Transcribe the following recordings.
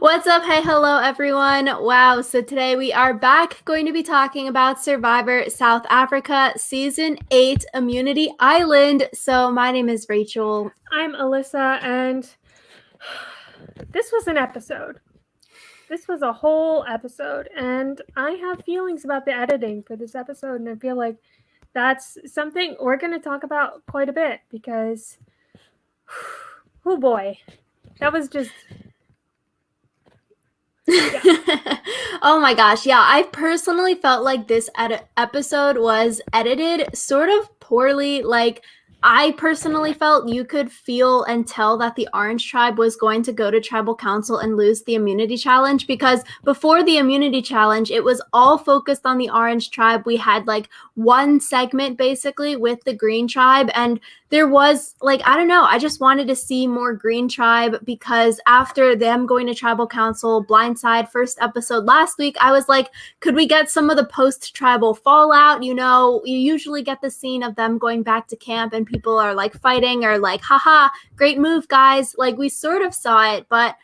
What's up? Hey, hello, everyone. Wow, so today we are back going to be talking about Survivor South Africa Season 8 Immunity Island. So, my name is Rachel. I'm Alyssa, and this was an episode. This was a whole episode, and I have feelings about the editing for this episode, and I feel like that's something we're going to talk about quite a bit because, oh boy, that was just. Oh my gosh, yeah, I personally felt like this episode was edited sort of poorly. Like, I personally felt you could feel and tell that the Orange Tribe was going to go to Tribal Council and lose the immunity challenge because before the immunity challenge, it was all focused on the Orange Tribe. We had like one segment basically with the Green Tribe, and there was like, I don't know, I just wanted to see more Green Tribe because after them going to Tribal Council, Blindside, first episode last week, I was like, could we get some of the post-tribal fallout? You know, you usually get the scene of them going back to camp and people are like fighting or like, haha, great move, guys. Like, we sort of saw it, but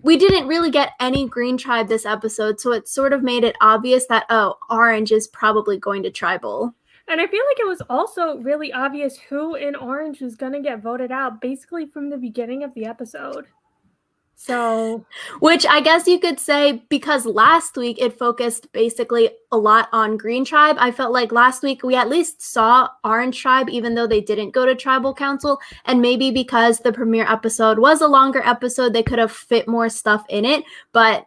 we didn't really get any Green Tribe this episode, so it sort of made it obvious that, oh, Orange is probably going to Tribal. And I feel like it was also really obvious who in Orange was going to get voted out basically from the beginning of the episode. So, which I guess you could say because last week it focused basically a lot on Green Tribe. I felt like last week we at least saw Orange Tribe, even though they didn't go to Tribal Council. And maybe because the premiere episode was a longer episode, they could have fit more stuff in it. But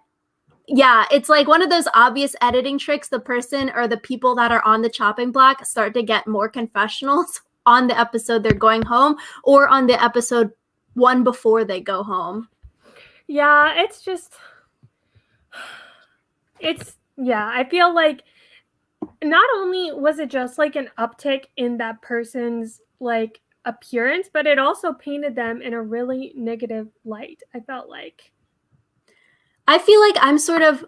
yeah, it's like one of those obvious editing tricks. The person or the people that are on the chopping block start to get more confessionals on the episode they're going home or on the episode one before they go home. yeah, I feel like not only was it just like an uptick in that person's like appearance, but it also painted them in a really negative light. I felt like. I feel like I'm sort of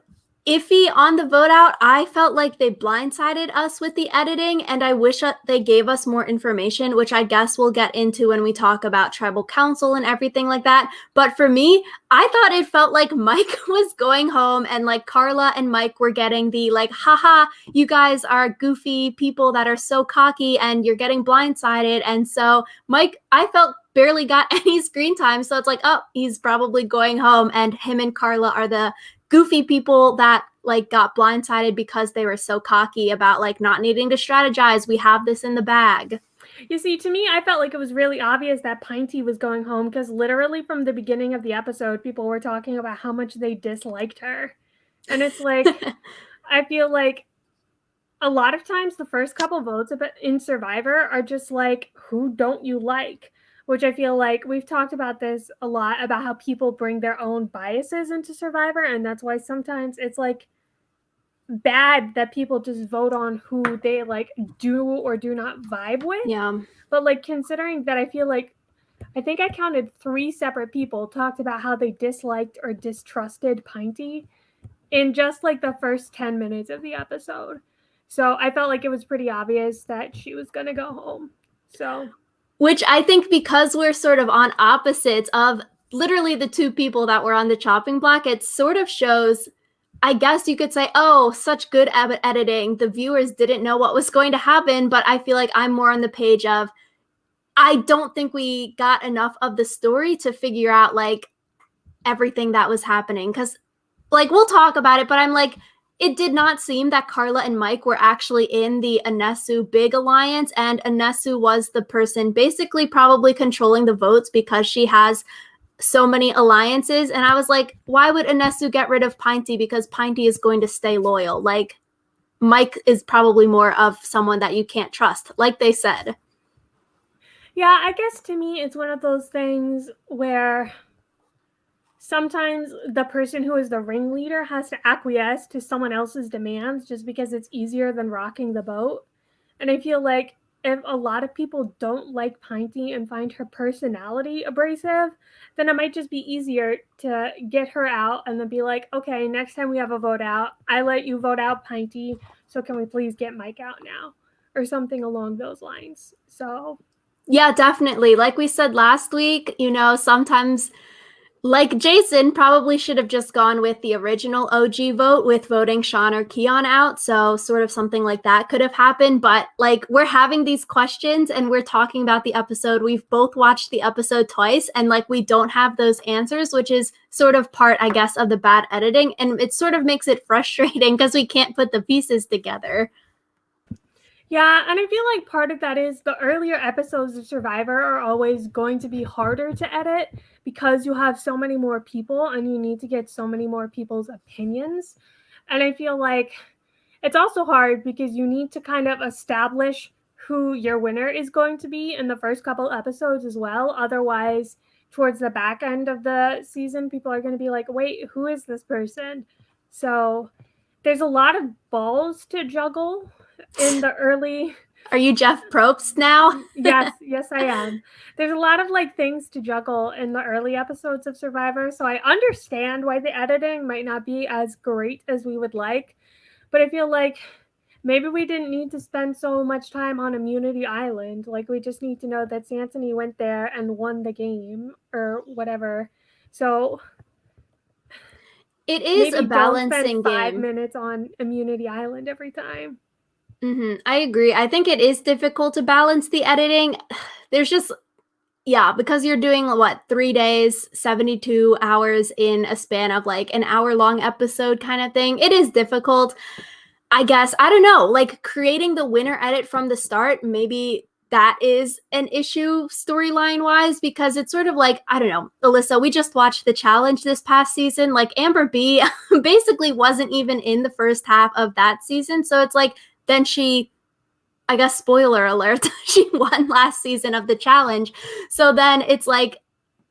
iffy on the vote out. I felt like they blindsided us with the editing, and I wish that they gave us more information, which I guess we'll get into when we talk about Tribal Council and everything like that. But for me, I thought it felt like Mike was going home and like Carla and Mike were getting the like, haha, you guys are goofy people that are so cocky and you're getting blindsided. And so Mike, I felt barely got any screen time. So it's like, oh, he's probably going home. And him and Carla are the goofy people that like got blindsided because they were so cocky about like not needing to strategize. We have this in the bag. You see, to me, I felt like it was really obvious that Pinty was going home because literally from the beginning of the episode, people were talking about how much they disliked her. And it's like, I feel like a lot of times the first couple votes in Survivor are just like, who don't you like? Which I feel like we've talked about this a lot about how people bring their own biases into Survivor. And that's why sometimes it's like bad that people just vote on who they like do or do not vibe with. Yeah. But like considering that, I feel like I think I counted 3 separate people talked about how they disliked or distrusted Pinty in just like the first 10 minutes of the episode. So I felt like it was pretty obvious that she was going to go home. So, which I think because we're sort of on opposites of literally the two people that were on the chopping block, it sort of shows, I guess you could say, oh, such good editing. The viewers didn't know what was going to happen, but I feel like I'm more on the page of, I don't think we got enough of the story to figure out like everything that was happening. Because like we'll talk about it, but I'm like, it did not seem that Carla and Mike were actually in the Anesu big alliance, and Anesu was the person basically probably controlling the votes because she has so many alliances. And I was like, why would Anesu get rid of Pinty? Because Pinty is going to stay loyal. Like, Mike is probably more of someone that you can't trust, like they said. yeah, I guess to me, it's one of those things where sometimes the person who is the ringleader has to acquiesce to someone else's demands just because it's easier than rocking the boat. And I feel like if a lot of people don't like Pinty and find her personality abrasive, then it might just be easier to get her out and then be like, okay, next time we have a vote out, I let you vote out Pinty, so can we please get Mike out now? Or something along those lines. So yeah, definitely. Like we said last week, you know, sometimes Like Jason probably should have just gone with the original OG vote with voting Sean or Keon out. So, sort of something like that could have happened. But, like, we're having these questions and we're talking about the episode. We've both watched the episode twice and, like, we don't have those answers, which is sort of part, I guess, of the bad editing. And it sort of makes it frustrating because we can't put the pieces together. Yeah, and I feel like part of that is the earlier episodes of Survivor are always going to be harder to edit because you have so many more people and you need to get so many more people's opinions. And I feel like it's also hard because you need to kind of establish who your winner is going to be in the first couple episodes as well. Otherwise, towards the back end of the season, people are going to be like, wait, who is this person? So there's a lot of balls to juggle in the early. Are you Jeff Probst now? Yes, I am. There's a lot of like things to juggle in the early episodes of Survivor, so I understand why the editing might not be as great as we would like, but I feel like maybe we didn't need to spend so much time on Immunity Island. Like, we just need to know that Santony went there and won the game or whatever. So It is a maybe don't spend balancing 5 minutes on Immunity Island every time. I agree. I think it is difficult to balance the editing. There's just, yeah, because you're doing what, 3 days, 72 hours in a span of like an hour long episode kind of thing. It is difficult. I guess, I don't know, like creating the winner edit from the start, maybe that is an issue storyline wise, because it's sort of like, I don't know, Alyssa, we just watched the challenge this past season. Like Amber B basically wasn't even in the first half of that season. So it's like, then she, I guess, spoiler alert, she won last season of the challenge. So then it's like,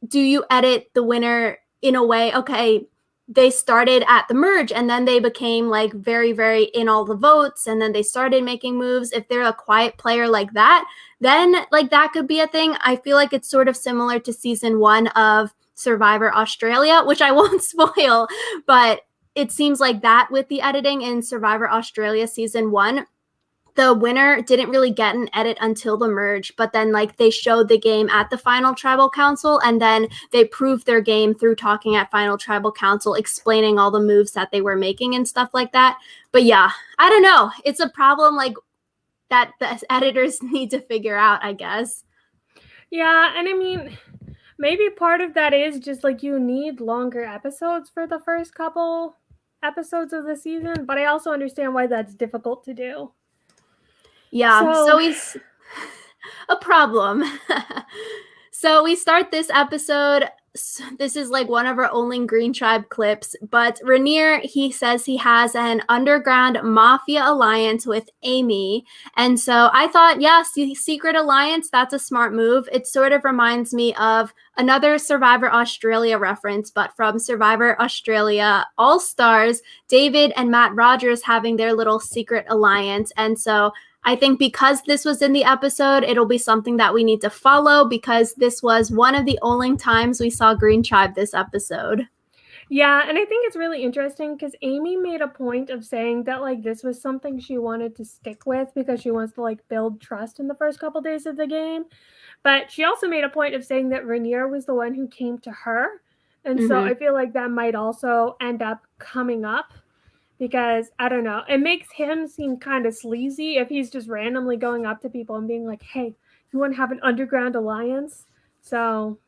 do you edit the winner in a way, okay, they started at the merge and then they became like very, very in all the votes and then they started making moves. If they're a quiet player like that, then like that could be a thing. I feel like it's sort of similar to season 1 of Survivor Australia, which I won't spoil, but it seems like that with the editing in Survivor Australia season 1, the winner didn't really get an edit until the merge, but then like they showed the game at the final tribal council and then they proved their game through talking at final tribal council, explaining all the moves that they were making and stuff like that. But yeah, I don't know, it's a problem like that the editors need to figure out, I guess. Yeah, and I mean, maybe part of that is just like you need longer episodes for the first couple episodes of the season, but I also understand why that's difficult to do. Yeah, so he's a problem. So we start this episode. This is like one of our only Green Tribe clips, but Rainier, he says he has an underground mafia alliance with Amy. And so I thought, yeah, secret alliance, that's a smart move. It sort of reminds me of another Survivor Australia reference, but from Survivor Australia All Stars, David and Matt Rogers having their little secret alliance. And so I think because this was in the episode, it'll be something that we need to follow because this was one of the only times we saw Green Tribe this episode. Yeah, and I think it's really interesting because Amy made a point of saying that like this was something she wanted to stick with because she wants to like build trust in the first couple days of the game. But she also made a point of saying that Rainier was the one who came to her. And so I feel like that might also end up coming up because I don't know, it makes him seem kind of sleazy if he's just randomly going up to people and being like, hey, you want to have an underground alliance? So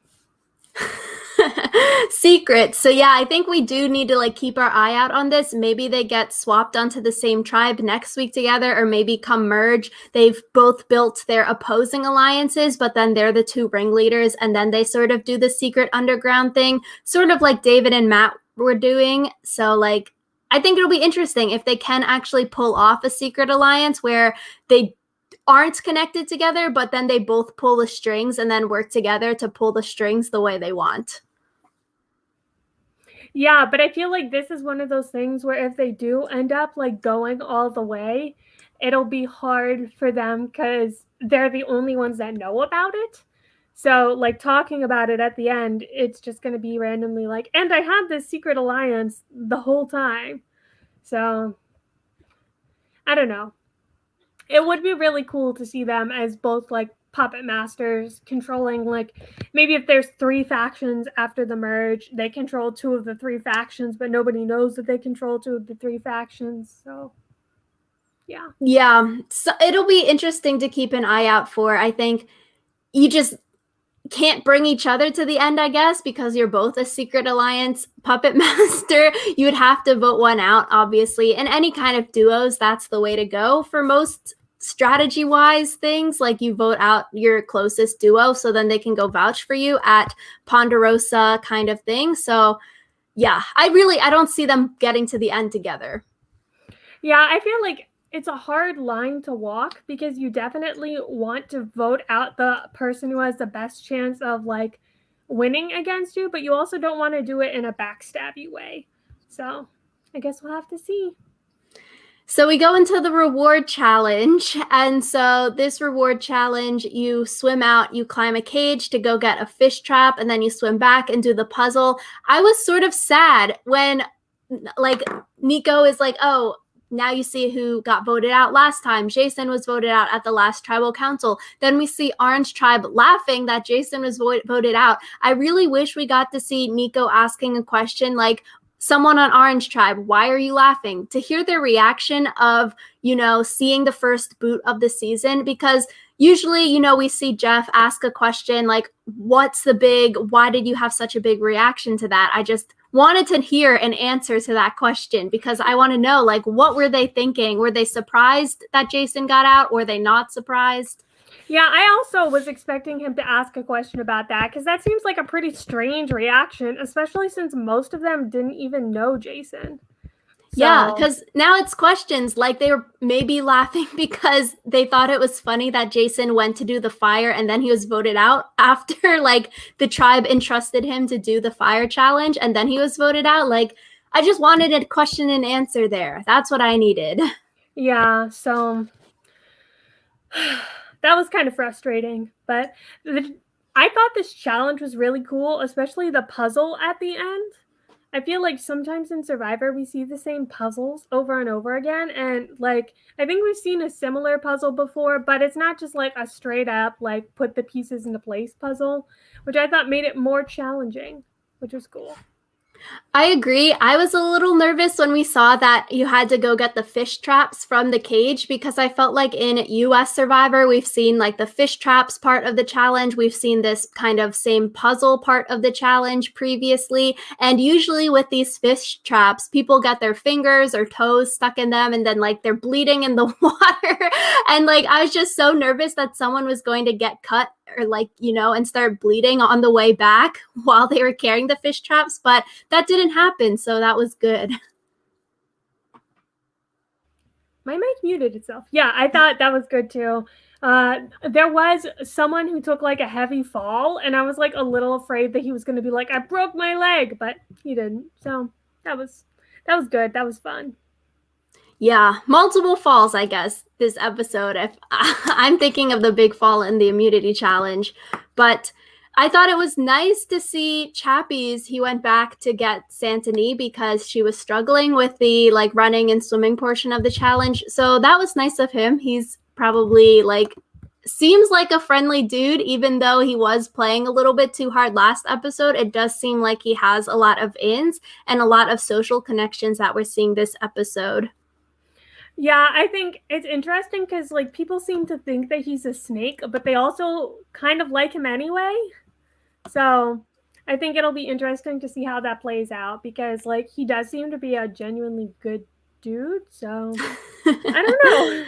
secret. So yeah, I think we do need to like keep our eye out on this. Maybe they get swapped onto the same tribe next week together, or maybe come merge. They've both built their opposing alliances, but then they're the two ringleaders, and then they sort of do the secret underground thing, sort of like David and Matt were doing. So like I think it'll be interesting if they can actually pull off a secret alliance where they aren't connected together, but then they both pull the strings and then work together to pull the strings the way they want. yeah, but I feel like this is one of those things where if they do end up like going all the way, it'll be hard for them because they're the only ones that know about it. So, like, talking about it at the end, it's just going to be randomly like, and I had this secret alliance the whole time. So, I don't know. It would be really cool to see them as both like puppet masters controlling, like, maybe if there's 3 factions after the merge, they control 2 of the 3 factions, but nobody knows that they control 2 of the 3 factions. So yeah, so it'll be interesting to keep an eye out for. I think you just can't bring each other to the end, I guess, because you're both a secret alliance puppet master. You would have to vote one out, obviously. In any kind of duos, that's the way to go for most strategy wise things. Like you vote out your closest duo so then they can go vouch for you at Ponderosa kind of thing. So yeah, I don't see them getting to the end together. Yeah, I feel like it's a hard line to walk because you definitely want to vote out the person who has the best chance of like winning against you, but you also don't want to do it in a backstabby way. So I guess we'll have to see. So we go into the reward challenge. And so this reward challenge, you swim out, you climb a cage to go get a fish trap, and then you swim back and do the puzzle. I was sort of sad when like Nico is like, oh, now you see who got voted out last time. Jason was voted out at the last tribal council. Then we see Orange Tribe laughing that Jason was voted out. I really wish we got to see Nico asking a question like, someone on Orange Tribe, why are you laughing? To hear their reaction of, seeing the first boot of the season, because usually, we see Jeff ask a question like, why did you have such a big reaction to that? I just wanted to hear an answer to that question because I want to know, like, what were they thinking? Were they surprised that Jason got out? Were they not surprised? Yeah, I also was expecting him to ask a question about that because that seems like a pretty strange reaction, especially since most of them didn't even know Jason. Yeah, because now it's questions like they were maybe laughing because they thought it was funny that Jason went to do the fire and then he was voted out after like the tribe entrusted him to do the fire challenge and then he was voted out. Like, I just wanted a question and answer there. That's what I needed. Yeah, so that was kind of frustrating, but I thought this challenge was really cool, especially the puzzle at the end. I feel like sometimes in Survivor we see the same puzzles over and over again, and like I think we've seen a similar puzzle before, but it's not just like a straight up like put the pieces into place puzzle, which I thought made it more challenging, which was cool. I agree. I was a little nervous when we saw that you had to go get the fish traps from the cage because I felt like in US Survivor, we've seen like the fish traps part of the challenge. We've seen this kind of same puzzle part of the challenge previously. And usually with these fish traps, people get their fingers or toes stuck in them and then like they're bleeding in the water. And like I was just so nervous that someone was going to get cut or like, and start bleeding on the way back while they were carrying the fish traps. But that didn't happen, so that was good. My mic muted itself. Yeah, I thought that was good too. There was someone who took like a heavy fall, and I was like a little afraid that he was going to be like, I broke my leg, but he didn't. So that was good. That was fun. Yeah, multiple falls, I guess, this episode. If I'm thinking of the big fall in the immunity challenge, but I thought it was nice to see Chappies. He went back to get Santini because she was struggling with the like running and swimming portion of the challenge. So that was nice of him. He's probably like seems like a friendly dude, even though he was playing a little bit too hard last episode. It does seem like he has a lot of ins and a lot of social connections that we're seeing this episode. Yeah, I think it's interesting because like people seem to think that he's a snake, but they also kind of like him anyway. So I think it'll be interesting to see how that plays out because like he does seem to be a genuinely good dude. So I don't know.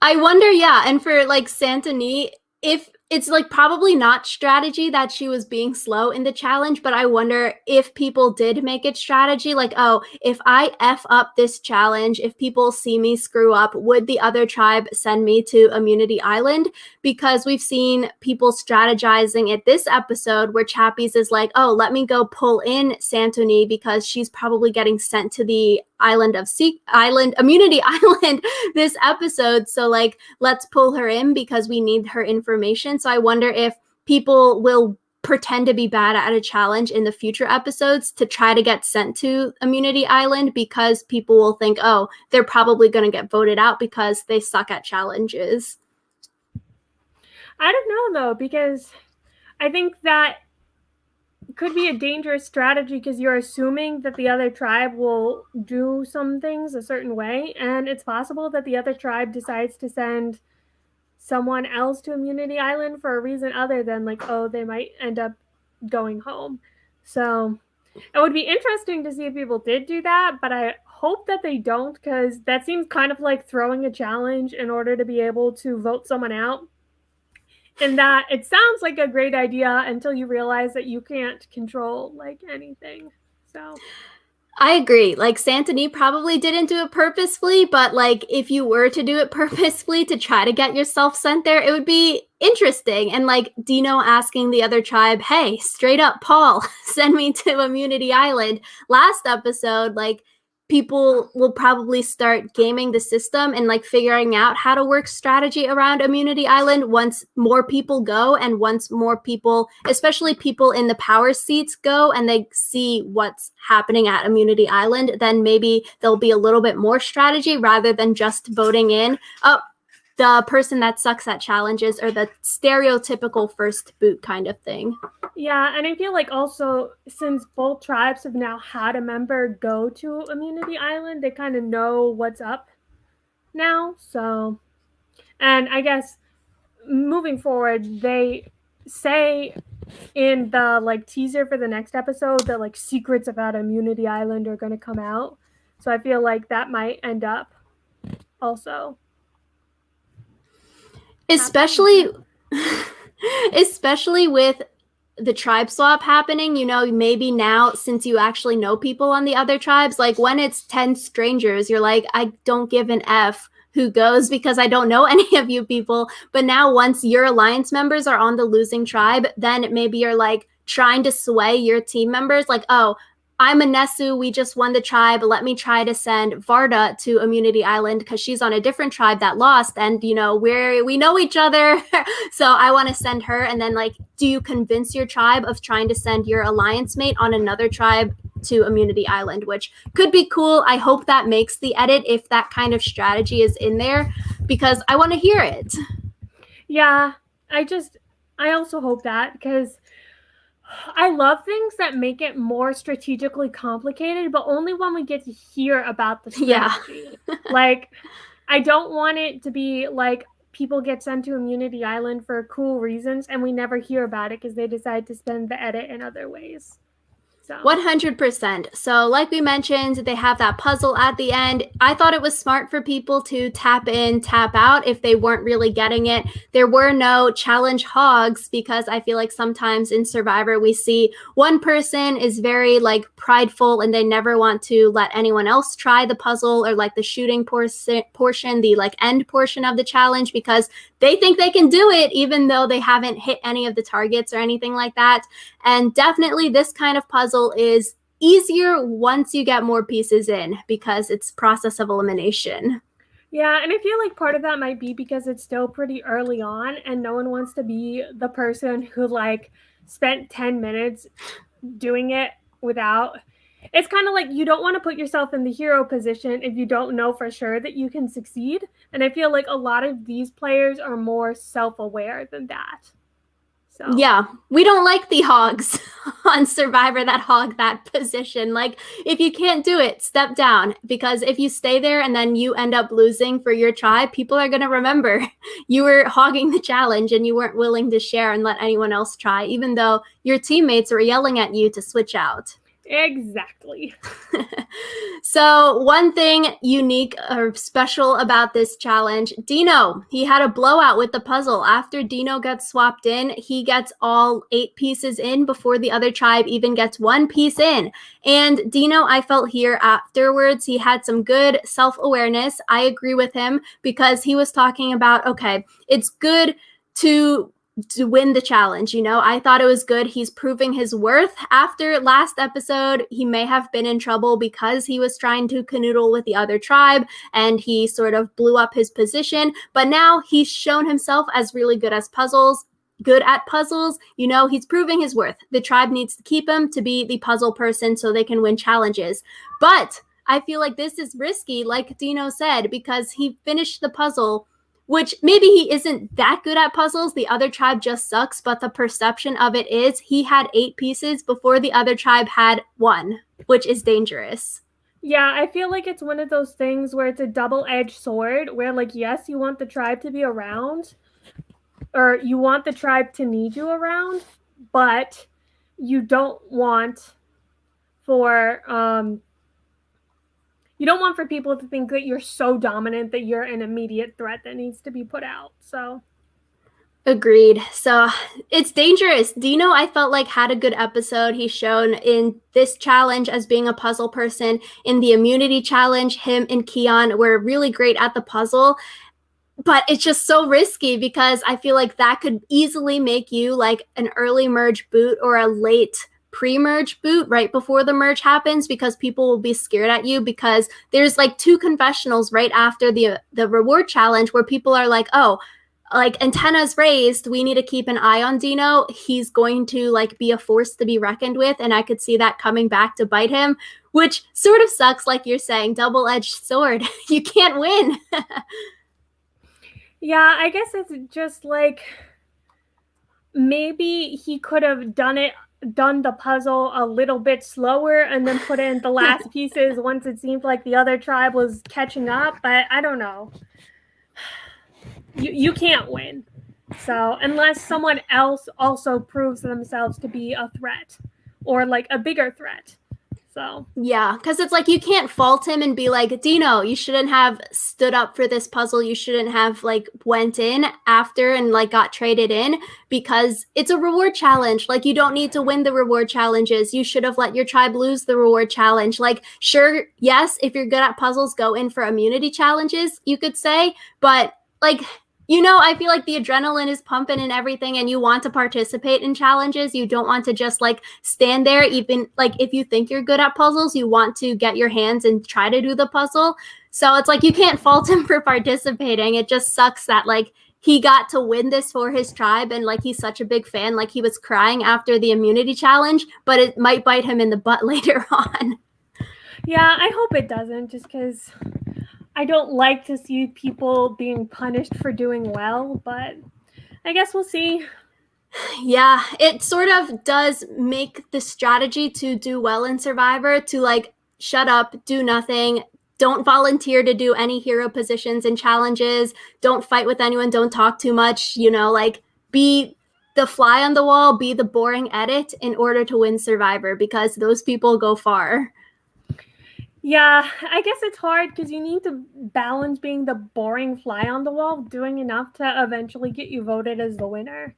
I wonder, yeah, and for like Santini, if it's like probably not strategy that she was being slow in the challenge, but I wonder if people did make it strategy, like, oh, if I F up this challenge, if people see me screw up, would the other tribe send me to Immunity Island? Because we've seen people strategizing at this episode where Chappies is like, oh, let me go pull in Santini because she's probably getting sent to the Immunity Island this episode. So like, let's pull her in because we need her information. So I wonder if people will pretend to be bad at a challenge in the future episodes to try to get sent to Immunity Island because people will think, oh, they're probably going to get voted out because they suck at challenges. I don't know though, because I think that could be a dangerous strategy because you're assuming that the other tribe will do some things a certain way, and it's possible that the other tribe decides to send someone else to Immunity Island for a reason other than like, oh, they might end up going home. So it would be interesting to see if people did do that, but I hope that they don't, because that seems kind of like throwing a challenge in order to be able to vote someone out. And that it sounds like a great idea until you realize that you can't control like anything. So I agree. Like Santony probably didn't do it purposefully, but like if you were to do it purposefully to try to get yourself sent there, it would be interesting. And like Dino asking the other tribe, "Hey, straight up, Paul, send me to Immunity Island." Last episode, like people will probably start gaming the system and like figuring out how to work strategy around Immunity Island once more people go and once more people, especially people in the power seats, go and they see what's happening at Immunity Island, then maybe there'll be a little bit more strategy rather than just voting in, oh, the person that sucks at challenges, or the stereotypical first boot kind of thing. yeah, and I feel like also since both tribes have now had a member go to Immunity Island, they kind of know what's up now. So, and I guess moving forward, they say in the like teaser for the next episode that like secrets about Immunity Island are going to come out. So I feel like that might end up also Especially happening. especially with the tribe swap happening, you know, maybe now since you actually know people on the other tribes, like when it's 10 strangers, you're like, I don't give an F who goes because I don't know any of you people. But now once your alliance members are on the losing tribe, then maybe you're like trying to sway your team members like, oh, I'm a Nesu. We just won the tribe. Let me try to send Varda to Immunity Island because she's on a different tribe that lost, and you know we know each other, so I want to send her. And then like, do you convince your tribe of trying to send your alliance mate on another tribe to Immunity Island, which could be cool. I hope that makes the edit if that kind of strategy is in there because I want to hear it. Yeah, I also hope that because I love things that make it more strategically complicated, but only when we get to hear about the Yeah. strategy. Like, I don't want it to be like people get sent to Immunity Island for cool reasons and we never hear about it because they decide to spend the edit in other ways. So 100%. So, like we mentioned, they have that puzzle at the end. I thought it was smart for people to tap in, tap out if they weren't really getting it. There were no challenge hogs because I feel like sometimes in Survivor we see one person is very like prideful and they never want to let anyone else try the puzzle or like the shooting portion, the like end portion of the challenge because they think they can do it even though they haven't hit any of the targets or anything like that. And definitely this kind of puzzle is easier once you get more pieces in because it's process of elimination. yeah, and I feel like part of that might be because it's still pretty early on and no one wants to be the person who like spent 10 minutes doing it without. It's kind of like you don't want to put yourself in the hero position if you don't know for sure that you can succeed. And I feel like a lot of these players are more self-aware than that. So Yeah, we don't like the hogs on Survivor that hog that position. Like, if you can't do it, step down. Because if you stay there and then you end up losing for your tribe, people are going to remember you were hogging the challenge and you weren't willing to share and let anyone else try, even though your teammates were yelling at you to switch out. exactly. So one thing unique or special about this challenge, Dino, he had a blowout with the puzzle. After Dino gets swapped in, he gets all 8 pieces in before the other tribe even gets 1 piece in. And Dino, I felt here afterwards, he had some good self-awareness. I agree with him because he was talking about, okay, it's good to win the challenge. You know, I thought it was good. He's proving his worth. After last episode, he may have been in trouble because he was trying to canoodle with the other tribe and he sort of blew up his position. But now he's shown himself as really good at puzzles. You know, he's proving his worth. The tribe needs to keep him to be the puzzle person so they can win challenges. But I feel like this is risky, like Dino said, because he finished the puzzle which maybe he isn't that good at puzzles. The other tribe just sucks, but the perception of it is he had 8 pieces before the other tribe had 1, which is dangerous. Yeah, I feel like it's one of those things where it's a double-edged sword where, like, yes, you want the tribe to be around, or you want the tribe to need you around, but you don't want for people to think that you're so dominant that you're an immediate threat that needs to be put out. So Agreed. So it's dangerous. Dino, I felt like, had a good episode. He's shown in this challenge as being a puzzle person. In the immunity challenge, him and Keon were really great at the puzzle. But it's just so risky because I feel like that could easily make you like an early merge boot or a late pre-merge boot right before the merge happens, because people will be scared at you, because there's like 2 confessionals right after the reward challenge where people are like, oh, like antennas raised, we need to keep an eye on Dino. He's going to like be a force to be reckoned with, and I could see that coming back to bite him, which sort of sucks. Like you're saying, double-edged sword. You can't win. yeah, I guess it's just like maybe he could have done the puzzle a little bit slower and then put in the last pieces once it seemed like the other tribe was catching up, but I don't know. You can't win. So unless someone else also proves themselves to be a threat or like a bigger threat. So yeah, because it's like you can't fault him and be like, Dino, you shouldn't have stood up for this puzzle. You shouldn't have like went in after and like got traded in, because it's a reward challenge. Like you don't need to win the reward challenges. You should have let your tribe lose the reward challenge. Like, sure, yes, if you're good at puzzles, go in for immunity challenges, you could say, but like, you know, I feel like the adrenaline is pumping and everything, and you want to participate in challenges. You don't want to just like stand there. Even like if you think you're good at puzzles, you want to get your hands and try to do the puzzle. So it's like you can't fault him for participating. It just sucks that like he got to win this for his tribe, and like he's such a big fan. Like he was crying after the immunity challenge, but it might bite him in the butt later on. yeah, I hope it doesn't, just because I don't like to see people being punished for doing well, but I guess we'll see. Yeah, it sort of does make the strategy to do well in Survivor to like shut up, do nothing, don't volunteer to do any hero positions and challenges, don't fight with anyone, don't talk too much, you know, like be the fly on the wall, be the boring edit in order to win Survivor, because those people go far. Yeah, I guess it's hard because you need to balance being the boring fly on the wall, doing enough to eventually get you voted as the winner.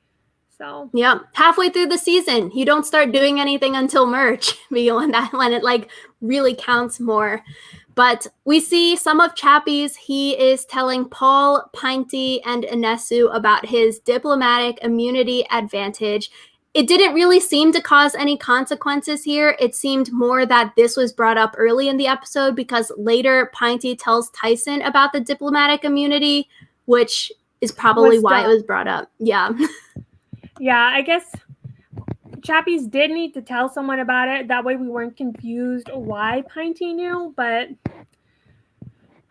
So yeah, halfway through the season, you don't start doing anything until merch, beyond that, when it like really counts more. But we see some of Chappies. He is telling Paul, Pinty, and Inesu about his diplomatic immunity advantage. It didn't really seem to cause any consequences here. It seemed more that this was brought up early in the episode, because later Pinty tells Tyson about the diplomatic immunity, which is probably why it was brought up. Yeah. Yeah, I guess Chappies did need to tell someone about it. That way we weren't confused why Pinty knew, but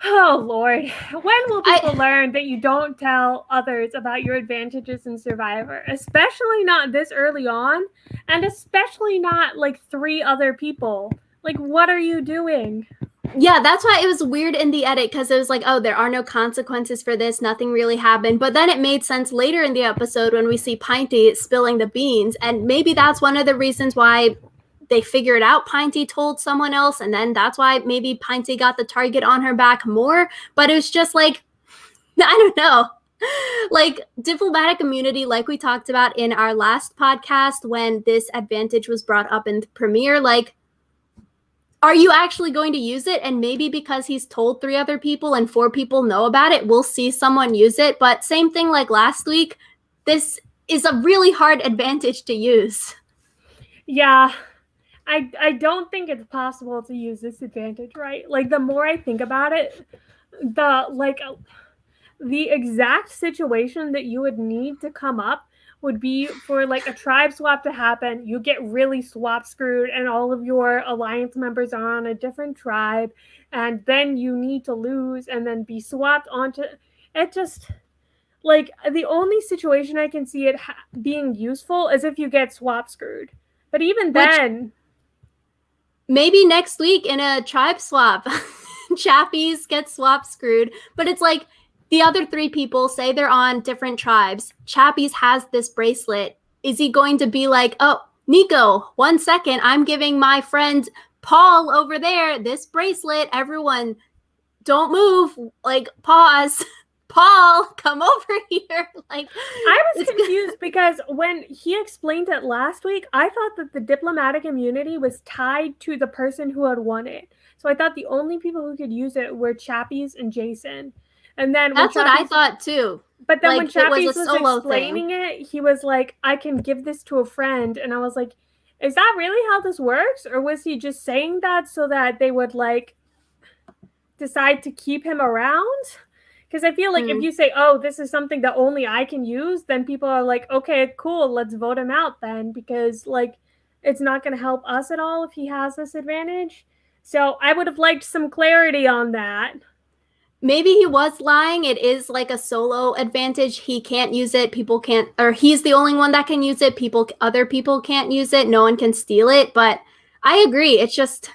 oh Lord, when will people learn that you don't tell others about your advantages in Survivor? Especially not this early on, and especially not like 3 other people. Like, what are you doing? Yeah, that's why it was weird in the edit, because it was like, oh, there are no consequences for this. Nothing really happened. But then it made sense later in the episode when we see Pinty spilling the beans. And maybe that's one of the reasons why they figured out Pinty told someone else. And then that's why maybe Pinty got the target on her back more. But it was just like, I don't know. Like diplomatic immunity, like we talked about in our last podcast when this advantage was brought up in the premiere, like, are you actually going to use it? And maybe because he's told 3 other people and 4 people know about it, we'll see someone use it. But same thing like last week, this is a really hard advantage to use. Yeah, I don't think it's possible to use this advantage, right? Like the more I think about it, the exact situation that you would need to come up would be for like a tribe swap to happen. You get really swap screwed and all of your alliance members are on a different tribe, and then you need to lose and then be swapped onto it. Just Like, the only situation I can see it being useful is if you get swap screwed. But even then... Maybe next week in a tribe swap, Chappies get swap screwed. But it's like the other 3 people say they're on different tribes. Chappies has this bracelet. Is he going to be like, oh, Nico, 1 second, I'm giving my friend Paul over there this bracelet. Everyone, don't move. Like, pause. Paul, come over here. Like, I was confused because when he explained it last week, I thought that the diplomatic immunity was tied to the person who had won it. So I thought the only people who could use it were Chappies and Jason. And then that's what I thought too. But then when Chappies was explaining it, he was like, I can give this to a friend. And I was like, is that really how this works? Or was he just saying that so that they would like decide to keep him around? Because I feel like if you say, oh, this is something that only I can use, then people are like, okay, cool, let's vote him out then. Because like, it's not going to help us at all if he has this advantage. So I would have liked some clarity on that. Maybe he was lying. It is like a solo advantage. He can't use it. People can't, or he's the only one that can use it. Other people can't use it. No one can steal it. But I agree. It's just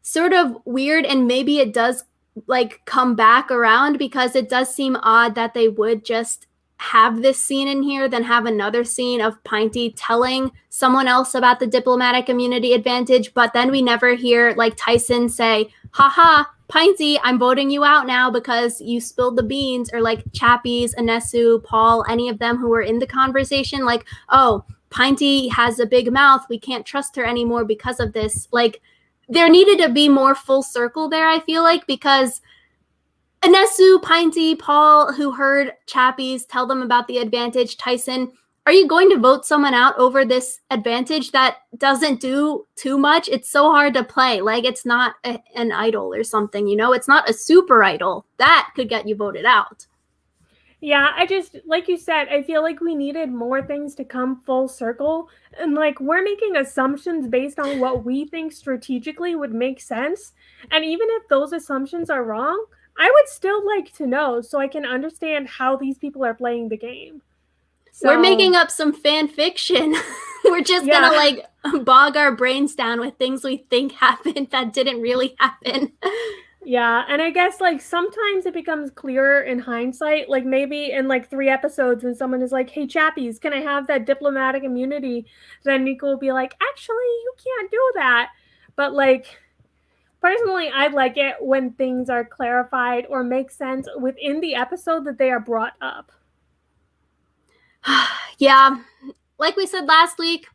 sort of weird. And maybe it does like come back around because it does seem odd that they would just have this scene in here, then have another scene of Pinty telling someone else about the diplomatic immunity advantage. But then we never hear like Tyson say, haha, Pinty, I'm voting you out now because you spilled the beans, or like Chappies, Anesu, Paul, any of them who were in the conversation, like, oh, Pinty has a big mouth. We can't trust her anymore because of this. Like, there needed to be more full circle there, I feel like, because Anesu, Pinty, Paul, who heard Chappies tell them about the advantage, Tyson, are you going to vote someone out over this advantage that doesn't do too much? It's so hard to play. Like, it's not an idol or something, you know? It's not a super idol. That could get you voted out. Yeah, I just, like you said, I feel like we needed more things to come full circle. And like, we're making assumptions based on what we think strategically would make sense. And even if those assumptions are wrong, I would still like to know so I can understand how these people are playing the game. So, we're making up some fan fiction. We're just gonna like bog our brains down with things we think happened that didn't really happen. Yeah, and I guess like sometimes it becomes clearer in hindsight, like maybe in like 3 episodes when someone is like, hey, Chappies, can I have that diplomatic immunity? Then Nico will be like, actually, you can't do that. But like, personally, I like it when things are clarified or make sense within the episode that they are brought up. Yeah, like we said last week,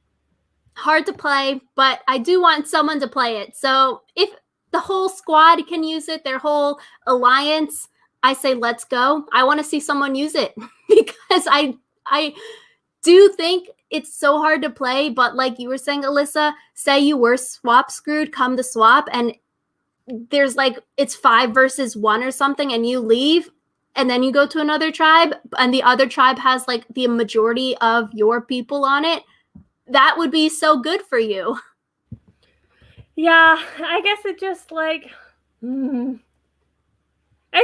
hard to play, but I do want someone to play it. So if the whole squad can use it, their whole alliance, I say let's go. I want to see someone use it because I do think it's so hard to play. But like you were saying, Alyssa, say you were swap screwed, come to swap, and there's like it's 5 versus 1 or something, and you leave, and then you go to another tribe, and the other tribe has like the majority of your people on it. That would be so good for you. Yeah, I guess it just like, it's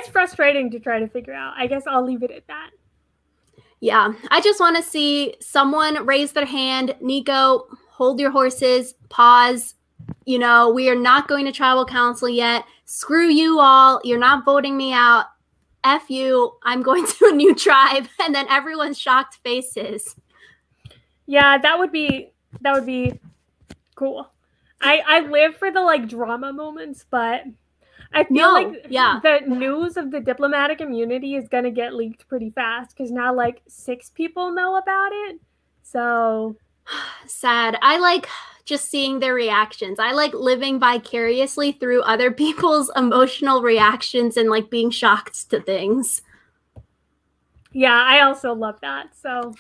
frustrating to try to figure out. I guess I'll leave it at that. Yeah, I just want to see someone raise their hand. Nico, hold your horses, pause. You know, we are not going to tribal council yet. Screw you all. You're not voting me out. F you. I'm going to a new tribe. And then everyone's shocked faces. Yeah, that would be cool. I live for the like drama moments, but I feel the news of the diplomatic immunity is going to get leaked pretty fast because now like 6 people know about it. So sad. I like just seeing their reactions. I like living vicariously through other people's emotional reactions and like being shocked to things. Yeah, I also love that. So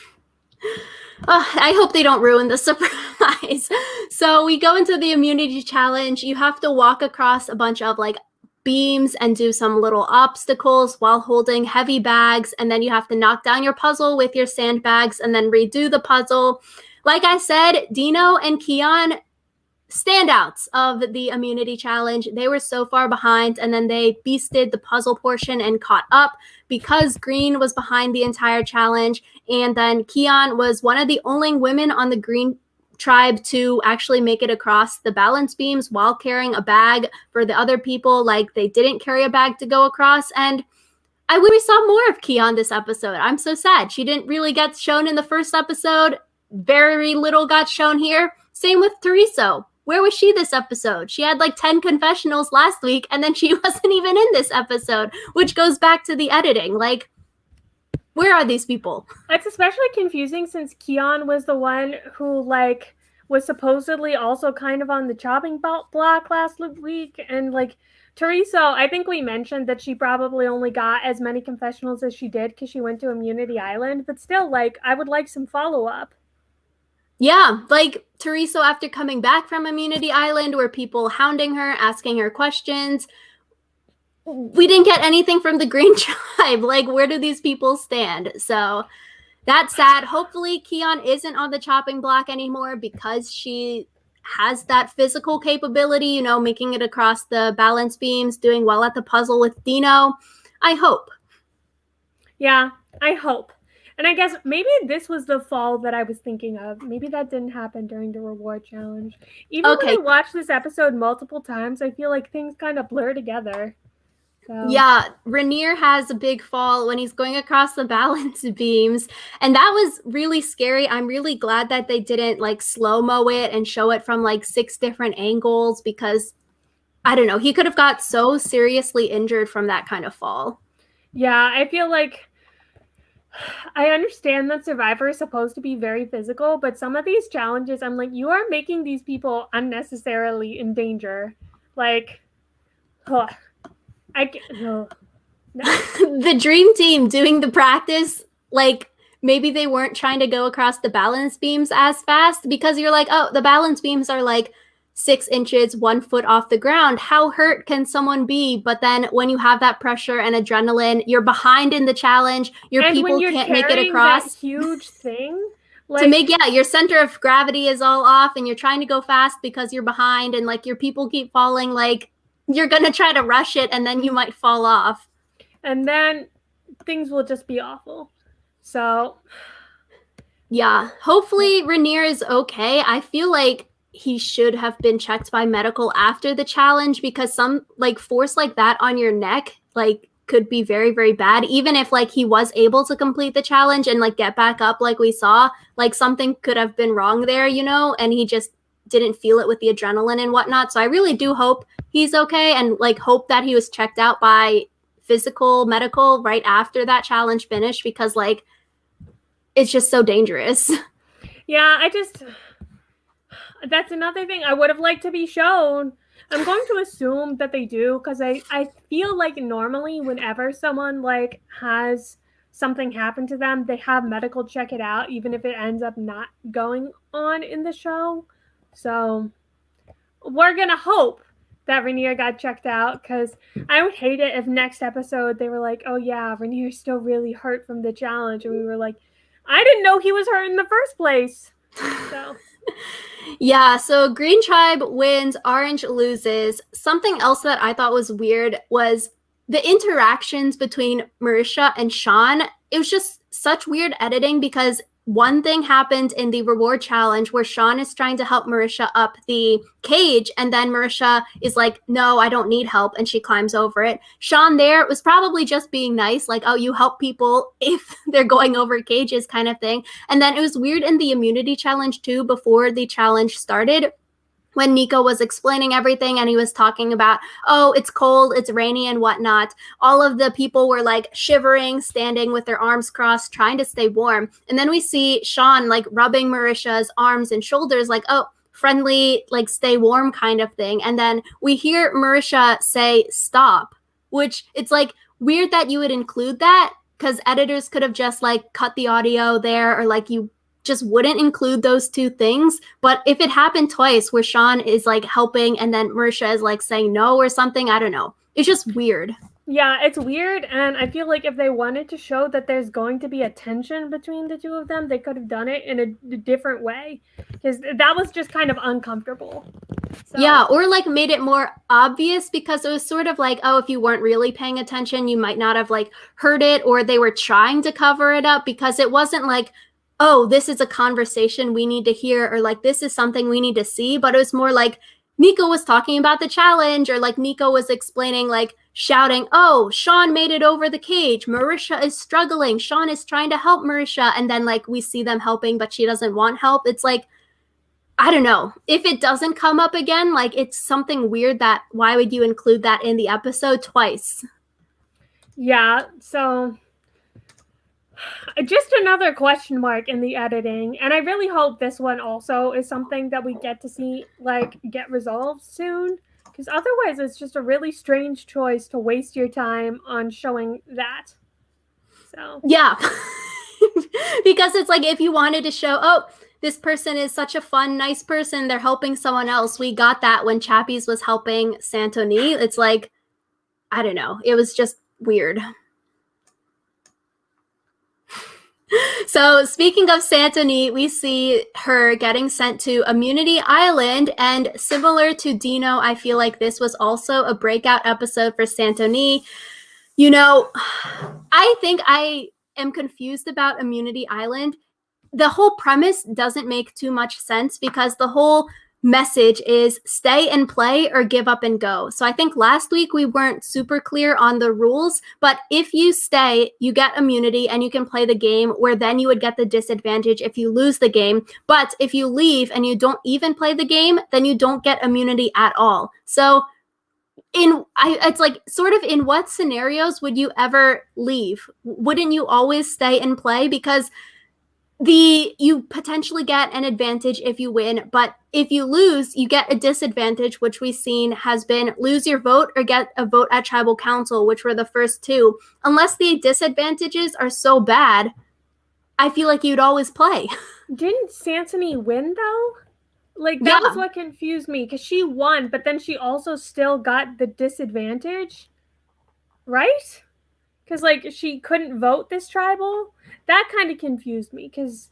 I hope they don't ruin the surprise. So we go into the immunity challenge. You have to walk across a bunch of like beams and do some little obstacles while holding heavy bags. And then you have to knock down your puzzle with your sandbags and then redo the puzzle. Like I said, Dino and Keon standouts of the immunity challenge. They were so far behind, and then they beasted the puzzle portion and caught up because Green was behind the entire challenge. And then Keon was one of the only women on the Green tribe to actually make it across the balance beams while carrying a bag. For the other people, like, they didn't carry a bag to go across. And I wish we saw more of Keon this episode. I'm so sad. She didn't really get shown in the first episode. Very little got shown here. Same with Teresa. Where was she this episode? She had like 10 confessionals last week, and then she wasn't even in this episode, which goes back to the editing. Like, where are these people? It's especially confusing since Keon was the one who, like, was supposedly also kind of on the chopping block last week. And, like, Teresa, I think we mentioned that she probably only got as many confessionals as she did because she went to Immunity Island. But still, like, I would like some follow-up. Yeah, like Teresa after coming back from Immunity Island, were people hounding her, asking her questions. We didn't get anything from the Green Tribe. Like, where do these people stand? So that's sad. Hopefully Keon isn't on the chopping block anymore because she has that physical capability, you know, making it across the balance beams, doing well at the puzzle with Dino. I hope. Yeah, I hope. And I guess maybe this was the fall that I was thinking of. Maybe that didn't happen during the reward challenge. Even when I watched this episode multiple times, I feel like things kind of blur together. So. Yeah, Rainier has a big fall when he's going across the balance beams. And that was really scary. I'm really glad that they didn't like slow-mo it and show it from like 6 different angles because, I don't know, he could have got so seriously injured from that kind of fall. Yeah, I feel like I understand that Survivor is supposed to be very physical, but some of these challenges, I'm like, you are making these people unnecessarily in danger. Like, no. The dream team doing the practice, like, maybe they weren't trying to go across the balance beams as fast because you're like, oh, the balance beams are like 6 inches, 1 foot off the ground. How hurt can someone be? But then when you have that pressure and adrenaline, you're behind in the challenge. Your and people can't make it across. That huge thing. Like, to make, yeah, your center of gravity is all off and you're trying to go fast because you're behind and like your people keep falling. Like, you're going to try to rush it and then you might fall off. And then things will just be awful. So. Yeah, hopefully Rainier is okay. I feel like he should have been checked by medical after the challenge because some like force like that on your neck like could be very, very bad. Even if like he was able to complete the challenge and like get back up like we saw, like something could have been wrong there, you know, and he just didn't feel it with the adrenaline and whatnot. So I really do hope he's okay and like hope that he was checked out by physical medical right after that challenge finished because like it's just so dangerous. Yeah, that's another thing I would have liked to be shown. I'm going to assume that they do because I feel like normally whenever someone like has something happen to them, they have medical check it out, even if it ends up not going on in the show. So we're going to hope that Rainier got checked out because I would hate it if next episode they were like, oh yeah, Rainier's still really hurt from the challenge. And we were like, I didn't know he was hurt in the first place. So. Yeah, so Green Tribe wins, Orange loses. Something else that I thought was weird was the interactions between Marisha and Sean. It was just such weird editing because one thing happened in the reward challenge where Sean is trying to help Marisha up the cage, and then Marisha is like, no, I don't need help, and she climbs over it. Sean there was probably just being nice, like, oh, you help people if they're going over cages kind of thing. And then it was weird in the immunity challenge too, before the challenge started, when Nico was explaining everything and he was talking about, oh, it's cold, it's rainy and whatnot. All of the people were like shivering, standing with their arms crossed, trying to stay warm. And then we see Sean like rubbing Marisha's arms and shoulders like, oh, friendly, like stay warm kind of thing. And then we hear Marisha say, stop, which it's like weird that you would include that because editors could have just like cut the audio there or like you just wouldn't include those two things. But if it happened twice where Sean is like helping and then Marisha is like saying no or something, I don't know. It's just weird. Yeah, it's weird. And I feel like if they wanted to show that there's going to be a tension between the two of them, they could have done it in a different way. Because that was just kind of uncomfortable. So. Yeah, or like made it more obvious because it was sort of like, oh, if you weren't really paying attention, you might not have like heard it, or they were trying to cover it up because it wasn't like, oh, this is a conversation we need to hear, or like this is something we need to see, but it was more like Nico was talking about the challenge, or like Nico was explaining, like shouting, oh, Sean made it over the cage. Marisha is struggling. Sean is trying to help Marisha. And then like we see them helping, but she doesn't want help. It's like, I don't know. If it doesn't come up again, like it's something weird that why would you include that in the episode twice? Yeah, so just another question mark in the editing. And I really hope this one also is something that we get to see like get resolved soon. Because otherwise it's just a really strange choice to waste your time on showing that. So Yeah. Because it's like if you wanted to show, oh, this person is such a fun, nice person, they're helping someone else. We got that when Chappies was helping Santoni. It's like, I don't know. It was just weird. So speaking of Santoni, we see her getting sent to Immunity Island, and similar to Dino, I feel like this was also a breakout episode for Santoni. You know, I think I am confused about Immunity Island. The whole premise doesn't make too much sense because the whole message is stay and play or give up and go. So I think last week we weren't super clear on the rules, but if you stay, you get immunity and you can play the game, where then you would get the disadvantage if you lose the game. But if you leave and you don't even play the game, then you don't get immunity at all. So it's like sort of in what scenarios would you ever leave? Wouldn't you always stay and play? Because you potentially get an advantage if you win, but if you lose, you get a disadvantage, which we've seen has been lose your vote or get a vote at tribal council, which were the first two. Unless the disadvantages are so bad, I feel like you'd always play. didn't Santoni win though? Like that was what confused me, because she won, but then she also still got the disadvantage, right? Because like she couldn't vote this tribal. That kind of confused me, because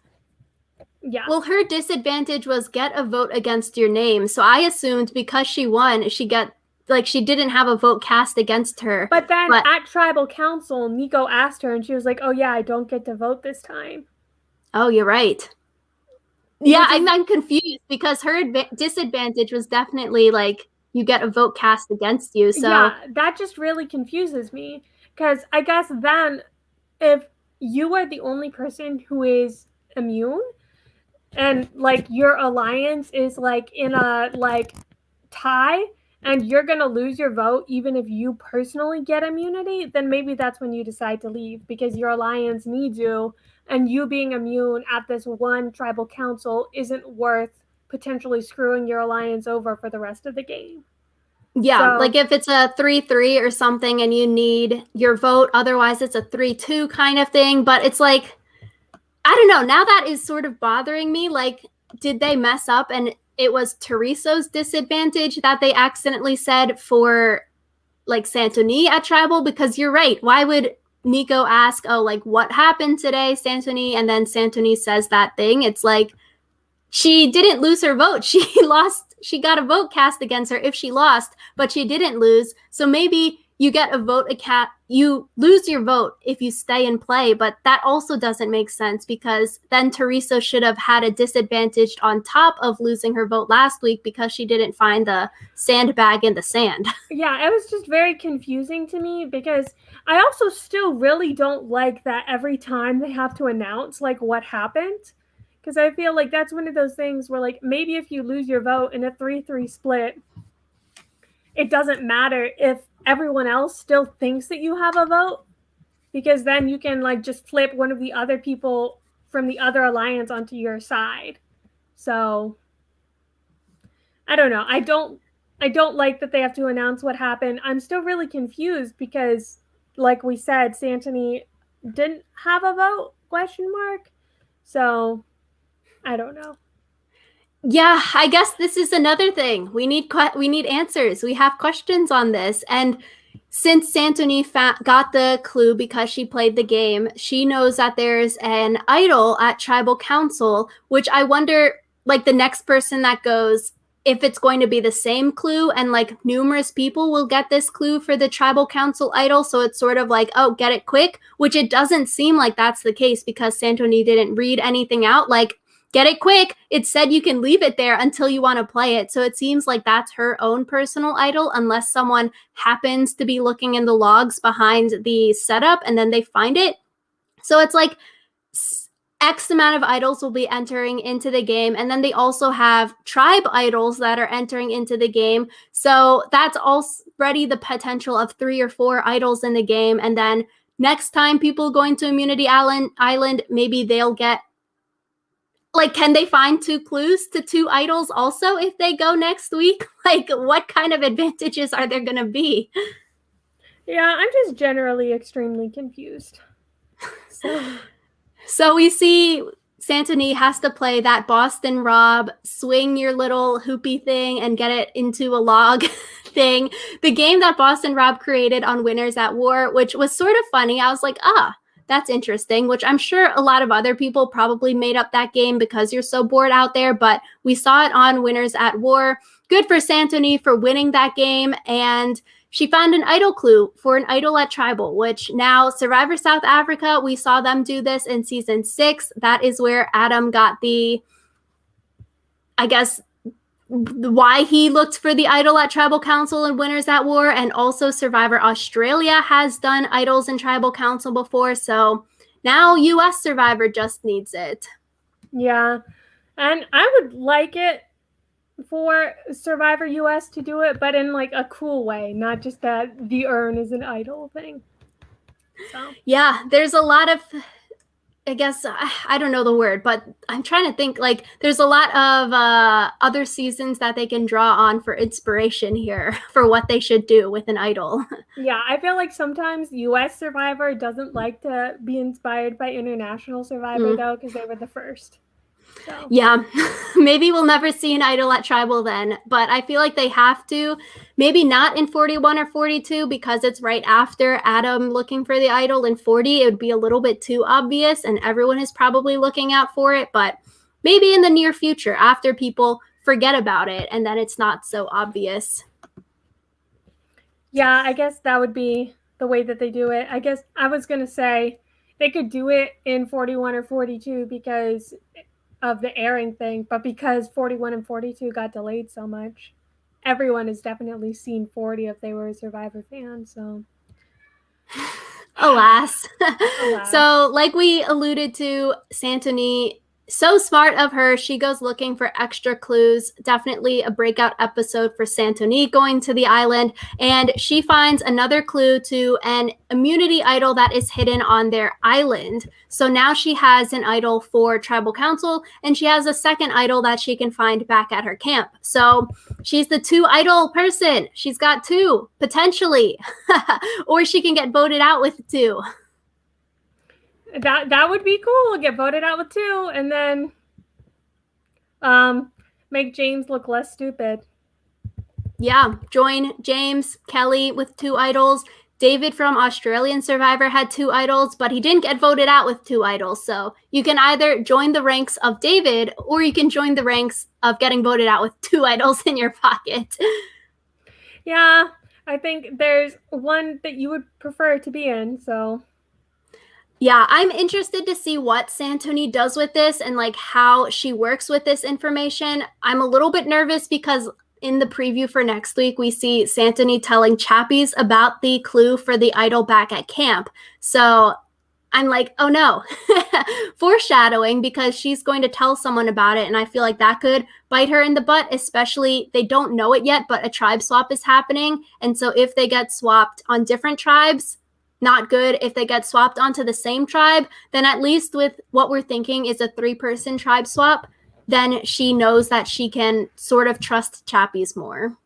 yeah. Well, her disadvantage was get a vote against your name. So I assumed because she won, she didn't have a vote cast against her. But then at tribal council, Nico asked her and she was like, oh yeah, I don't get to vote this time. Oh, you're right. Yeah, I'm confused because her disadvantage was definitely like you get a vote cast against you. So yeah, that just really confuses me, because I guess then if you are the only person who is immune and like your alliance is like in a like tie and you're going to lose your vote even if you personally get immunity, then maybe that's when you decide to leave, because your alliance needs you, and you being immune at this one tribal council isn't worth potentially screwing your alliance over for the rest of the game. Yeah, so, like if it's a 3-3 or something and you need your vote, otherwise it's a 3-2 kind of thing. But it's like, I don't know, now that is sort of bothering me. Like, did they mess up and it was Teresa's disadvantage that they accidentally said for like Santoni at tribal? Because you're right, why would Nico ask, oh, like what happened today, Santoni? And then Santoni says that thing. It's like, she didn't lose her vote. She lost. She got a vote cast against her if she lost, but she didn't lose. So maybe you get a vote, you lose your vote if you stay and play, but that also doesn't make sense, because then Teresa should have had a disadvantage on top of losing her vote last week because she didn't find the sandbag in the sand. Yeah, it was just very confusing to me, because I also still really don't like that every time they have to announce like what happened. Because I feel like that's one of those things where, like, maybe if you lose your vote in a 3-3 split, it doesn't matter if everyone else still thinks that you have a vote, because then you can, like, just flip one of the other people from the other alliance onto your side. So, I don't know. I don't like that they have to announce what happened. I'm still really confused because, like we said, Santoni didn't have a vote, ? So I don't know. Yeah, I guess this is another thing. We need answers. We have questions on this. And since Santoni got the clue because she played the game, she knows that there's an idol at tribal council, which I wonder, like the next person that goes, if it's going to be the same clue, and like numerous people will get this clue for the tribal council idol, so it's sort of like, oh, get it quick, which it doesn't seem like that's the case because Santoni didn't read anything out like get it quick. It said you can leave it there until you want to play it. So it seems like that's her own personal idol, unless someone happens to be looking in the logs behind the setup and then they find it. So it's like X amount of idols will be entering into the game. And then they also have tribe idols that are entering into the game. So that's already the potential of 3 or 4 idols in the game. And then next time people going to Immunity Island, maybe they'll get, like, can they find 2 clues to 2 idols also if they go next week? Like, what kind of advantages are there going to be? Yeah, I'm just generally extremely confused. So we see Santoni has to play that Boston Rob, swing your little hoopy thing and get it into a log thing. The game that Boston Rob created on Winners at War, which was sort of funny. I was like, that's interesting, which I'm sure a lot of other people probably made up that game because you're so bored out there, but we saw it on Winners at War. Good for Santoni for winning that game, and she found an idol clue for an idol at Tribal, which now Survivor South Africa, we saw them do this in season 6. That is where Adam got the, I guess, why he looked for the idol at Tribal Council and Winners at War, and also Survivor Australia has done idols in Tribal Council before, so now US Survivor just needs it. Yeah, and I would like it for Survivor US to do it, but in like a cool way, not just that the urn is an idol thing. So yeah, there's a lot of, I guess, I don't know the word, but I'm trying to think, like, there's a lot of other seasons that they can draw on for inspiration here for what they should do with an idol. Yeah, I feel like sometimes US Survivor doesn't like to be inspired by International Survivor, though, because they were the first. So. Yeah, maybe we'll never see an idol at Tribal then, but I feel like they have to. Maybe not in 41 or 42 because it's right after Adam looking for the idol. In 40, it would be a little bit too obvious and everyone is probably looking out for it, but maybe in the near future after people forget about it and then it's not so obvious. Yeah, I guess that would be the way that they do it. I guess I was going to say they could do it in 41 or 42 because of the airing thing, but because 41 and 42 got delayed so much, everyone has definitely seen 40 if they were a Survivor fan, so. Alas. So, like we alluded to, Santoni, so smart of her. She goes looking for extra clues. Definitely a breakout episode for Santoni going to the island. And she finds another clue to an immunity idol that is hidden on their island. So now she has an idol for Tribal Council, and she has a second idol that she can find back at her camp. So she's the 2 idol person. She's got 2, potentially. Or she can get voted out with 2. That would be cool. Get voted out with 2 and then make James look less stupid. Yeah, join James, Kelly with 2 idols. David from Australian Survivor had 2 idols, but he didn't get voted out with 2 idols. So you can either join the ranks of David or you can join the ranks of getting voted out with 2 idols in your pocket. Yeah, I think there's one that you would prefer to be in, so. Yeah, I'm interested to see what Santoni does with this and like how she works with this information. I'm a little bit nervous because in the preview for next week, we see Santoni telling Chappies about the clue for the idol back at camp. So I'm like, oh no, foreshadowing, because she's going to tell someone about it. And I feel like that could bite her in the butt, especially they don't know it yet, but a tribe swap is happening. And so if they get swapped on different tribes, not good. If they get swapped onto the same tribe, then at least with what we're thinking is a 3-person tribe swap, then she knows that she can sort of trust Chappies more.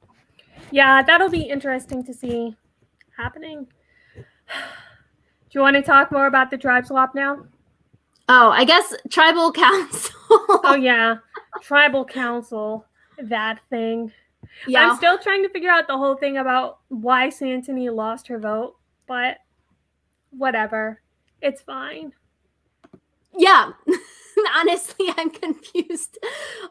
Yeah, that'll be interesting to see happening. Do you want to talk more about the tribe swap now? Oh, I guess Tribal Council. Oh, yeah. Tribal Council. That thing. Yeah. I'm still trying to figure out the whole thing about why Santoni lost her vote, but whatever. It's fine. Yeah. Honestly, I'm confused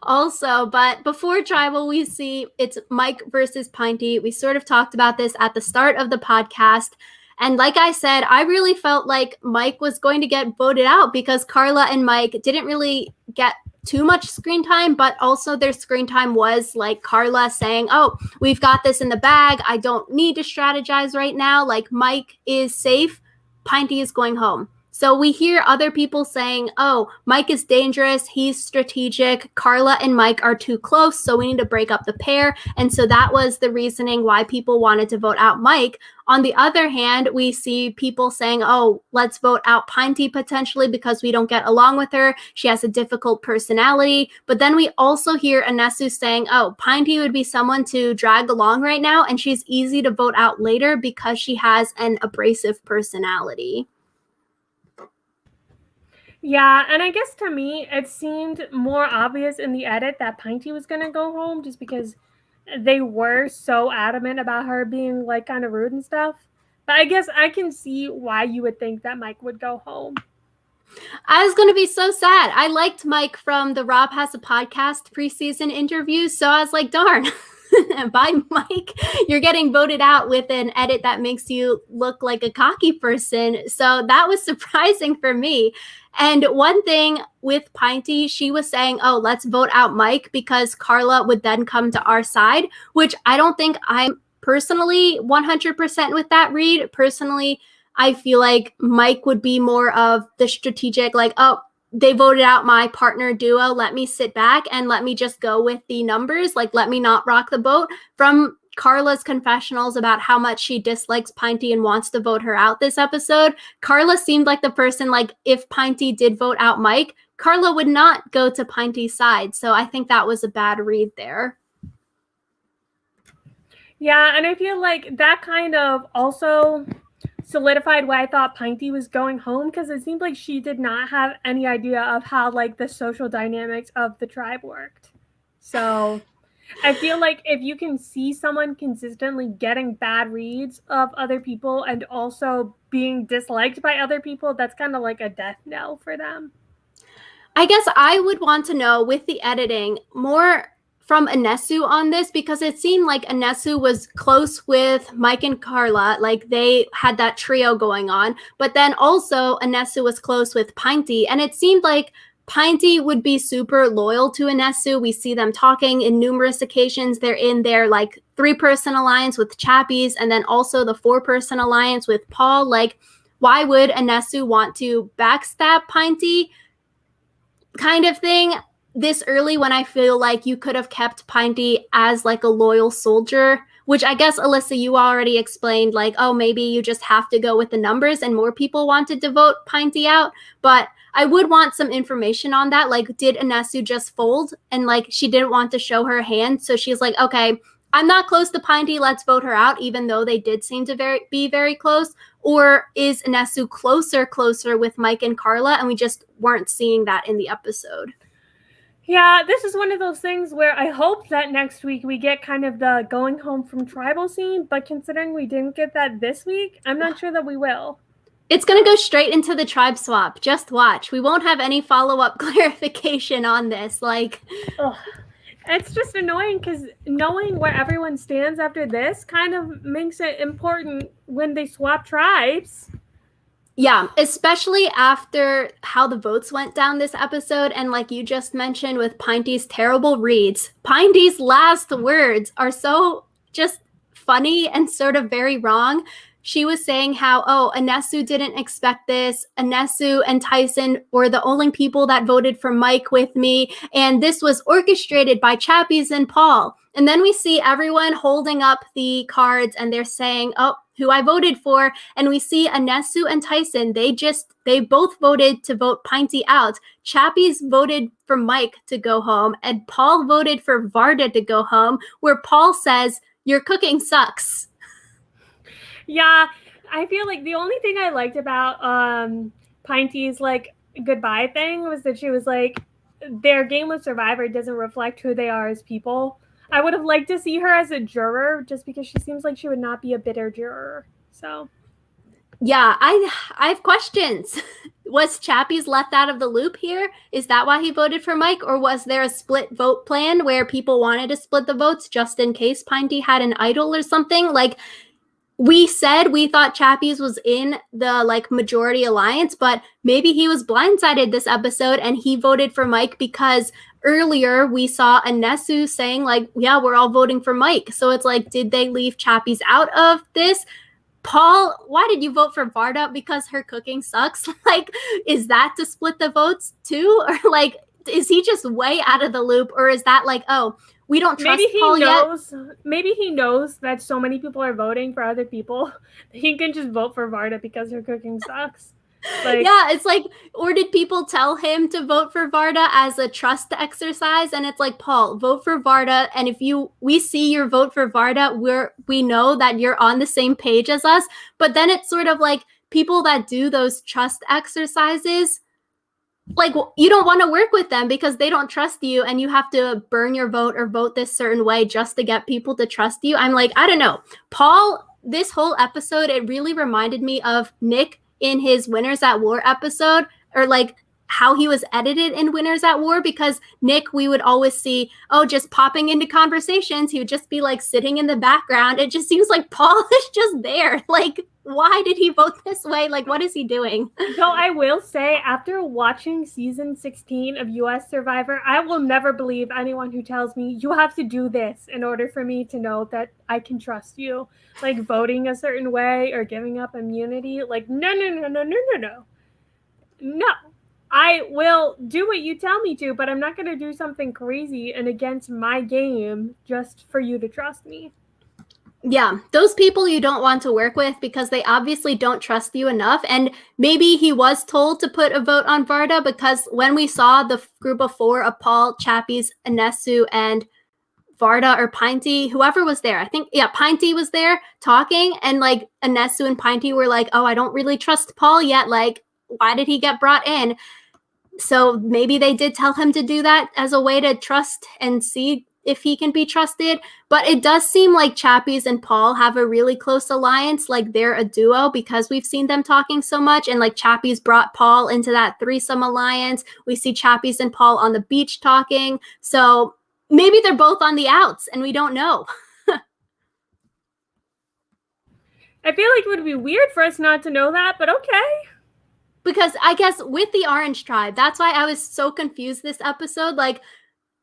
also. But before tribal, we see it's Mike versus Pinty. We sort of talked about this at the start of the podcast. And like I said, I really felt like Mike was going to get voted out because Carla and Mike didn't really get too much screen time, but also their screen time was like Carla saying, "Oh, we've got this in the bag. I don't need to strategize right now. Like Mike is safe. Pinty is going home." So we hear other people saying, "Oh, Mike is dangerous. He's strategic. Carla and Mike are too close, so we need to break up the pair." And so that was the reasoning why people wanted to vote out Mike. On the other hand, we see people saying, "Oh, let's vote out Pinty potentially because we don't get along with her. She has a difficult personality." But then we also hear Anesu saying, "Oh, Pinty would be someone to drag along right now, and she's easy to vote out later because she has an abrasive personality." Yeah, and I guess to me, it seemed more obvious in the edit that Pinty was going to go home just because they were so adamant about her being like kind of rude and stuff. But I guess I can see why you would think that Mike would go home. I was going to be so sad. I liked Mike from the Rob Has a Podcast preseason interview, so I was like, darn. Bye, Mike. You're getting voted out with an edit that makes you look like a cocky person. So that was surprising for me. And one thing with Pinty, she was saying, "Oh, let's vote out Mike because Carla would then come to our side," which I don't think I'm personally 100% with that read. Personally, I feel like Mike would be more of the strategic, like, "Oh, they voted out my partner duo. Let me sit back and let me just go with the numbers. Like, let me not rock the boat." From Carla's confessionals about how much she dislikes Pinty and wants to vote her out this episode, Carla seemed like the person, like, if Pinty did vote out Mike, Carla would not go to Pinty's side. So I think that was a bad read there. Yeah, and I feel like that kind of also solidified why I thought Pinty was going home, because it seemed like she did not have any idea of how like the social dynamics of the tribe worked. So I feel like if you can see someone consistently getting bad reads of other people and also being disliked by other people, that's kind of like a death knell for them. I guess I would want to know with the editing more from Anesu on this, because it seemed like Anesu was close with Mike and Carla, like they had that trio going on, but then also Anesu was close with Pinty, and it seemed like Pinty would be super loyal to Anesu. We see them talking in numerous occasions. They're in their like 3-person alliance with Chappies and then also the 4-person alliance with Paul. Like, why would Anesu want to backstab Pinty kind of thing this early when I feel like you could have kept Pinty as like a loyal soldier, which I guess, Alyssa, you already explained, like, oh, maybe you just have to go with the numbers and more people wanted to vote Pinty out. But I would want some information on that. Like, did Anesu just fold and like she didn't want to show her hand? So she's like, okay, I'm not close to Pinty, let's vote her out, even though they did seem to be very close? Or is Anesu closer with Mike and Carla, and we just weren't seeing that in the episode? Yeah, this is one of those things where I hope that next week we get kind of the going home from tribal scene, but considering we didn't get that this week, I'm not sure that we will. It's going to go straight into the tribe swap. Just watch. We won't have any follow-up clarification on this. Like, ugh. It's just annoying because knowing where everyone stands after this kind of makes it important when they swap tribes. Yeah, especially after how the votes went down this episode. And like you just mentioned with Pinty's terrible reads, Pinty's last words are so just funny and sort of very wrong. She was saying how, oh, Anesu didn't expect this. Anesu and Tyson were the only people that voted for Mike with me. And this was orchestrated by Chappies and Paul. And then we see everyone holding up the cards and they're saying, oh, who I voted for. And we see Anesu and Tyson, they both voted to vote Pinty out. Chappies voted for Mike to go home, and Paul voted for Varda to go home, where Paul says, "Your cooking sucks." Yeah, I feel like the only thing I liked about Pinty's like goodbye thing was that she was like, their game of Survivor doesn't reflect who they are as people. I would have liked to see her as a juror just because she seems like she would not be a bitter juror. So yeah, I have questions. was Chappies left out of the loop here? Is that why he voted for Mike? Or was there a split vote plan where people wanted to split the votes just in case Pinty had an idol or something? Like, we said we thought Chappies was in the like majority alliance, but maybe he was blindsided this episode and he voted for Mike because earlier we saw Anesu saying like, yeah, we're all voting for Mike. So it's like, did they leave Chappies out of this? Paul, why did you vote for Varda? Because her cooking sucks? Like, is that to split the votes too? Or like, is he just way out of the loop? Or is that like, oh, we don't trust Paul yet? Maybe he knows that so many people are voting for other people. He can just vote for Varda because her cooking sucks. Like, yeah, it's like, or did people tell him to vote for Varda as a trust exercise? And it's like, Paul, vote for Varda. And if we see your vote for Varda, we know that you're on the same page as us. But then it's sort of like people that do those trust exercises, like, you don't want to work with them because they don't trust you and you have to burn your vote or vote this certain way just to get people to trust you. I'm like, I don't know. Paul, this whole episode, it really reminded me of Nick in his Winners at War episode, or like how he was edited in Winners at War, because Nick, we would always see, oh, just popping into conversations. He would just be like sitting in the background. It just seems like Paul is just there. Like, why did he vote this way? Like, what is he doing? So I will say, after watching season 16 of US Survivor, I will never believe anyone who tells me you have to do this in order for me to know that I can trust you. Like voting a certain way or giving up immunity. Like, no. No. I will do what you tell me to, but I'm not going to do something crazy and against my game just for you to trust me. Yeah, those people you don't want to work with because they obviously don't trust you enough. And maybe he was told to put a vote on Varda because when we saw the group of 4 of Paul, Chappies, Anesu, and Varda or Pinty, whoever was there, I think, yeah, Pinty was there talking, and like Anesu and Pinty were like, oh, I don't really trust Paul yet. Like, why did he get brought in? So maybe they did tell him to do that as a way to trust and see if he can be trusted. But it does seem like Chappies and Paul have a really close alliance. Like, they're a duo because we've seen them talking so much. And like Chappies brought Paul into that threesome alliance. We see Chappies and Paul on the beach talking. So maybe they're both on the outs and we don't know. I feel like it would be weird for us not to know that, but okay. Because I guess with the Orange Tribe, that's why I was so confused this episode. Like,